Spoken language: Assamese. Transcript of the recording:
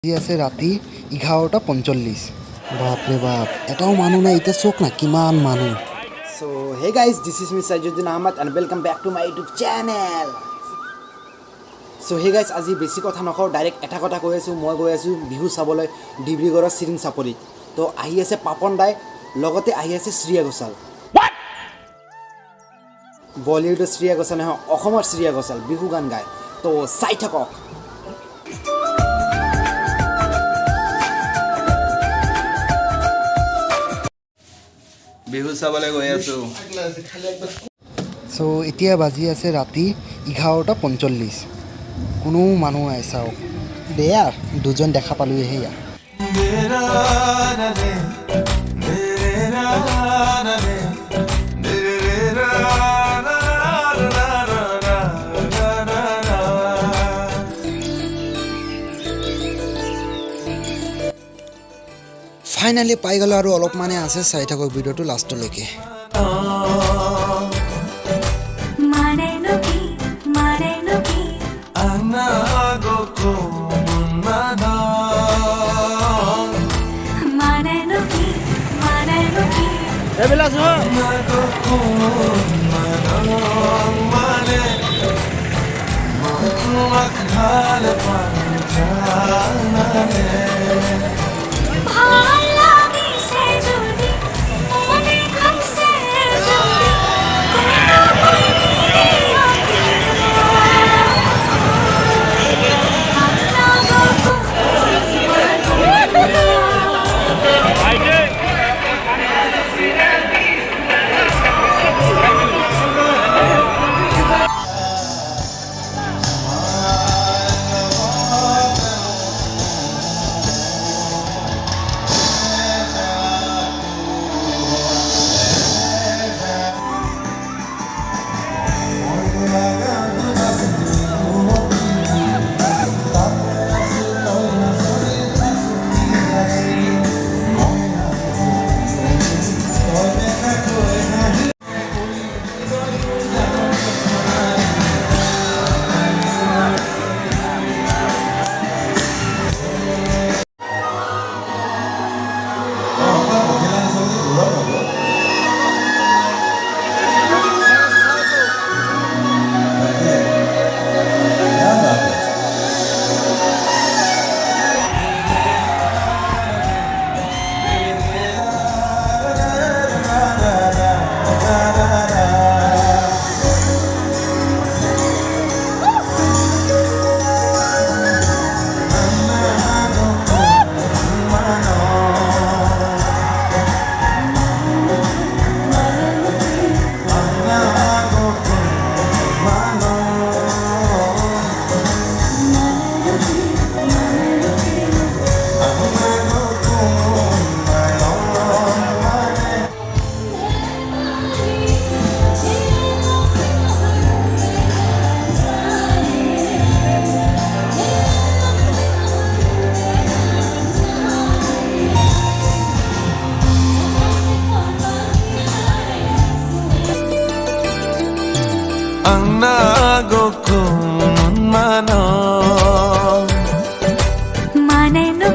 আছে ৰাতি 11:45 বাপৰে বাপ এটাও মানুহ নাই এতিয়া চোক না কিমান মানুহ So hey guys, this is me Sajuddin Ahmad and welcome back to my YouTube channel. So hey guys, আজি বেছি কথা নকওঁ ডাইৰেক্ট এটা কথা কৈ আছোঁ মই গৈ আছোঁ বিহু চাবলৈ ডিব্ৰুগড়ৰ চিৰিং চাপৰি তো আহি আছে পাপন দাই লগতে আহি আছে শ্ৰেয়া ঘোষাল বলিউডৰ শ্ৰেয়া ঘোষাল নহয় অসমৰ শ্ৰেয়া ঘোষাল বিহু গান গায় তো চাই থাকক বিহু চাবলৈ গৈ আছোঁ সো এতিয়া বাজি আছে ৰাতি 11:45 কোনো মানুহ নাই চাওক বেয়া দুজন দেখা পালোঁ সেয়া ফাইনালি পাই গ'লোঁ আৰু অলপ মানে আছে চাই থাকক ভিডিঅ'টো লাষ্টলৈকে Ang nagokong manong Manay no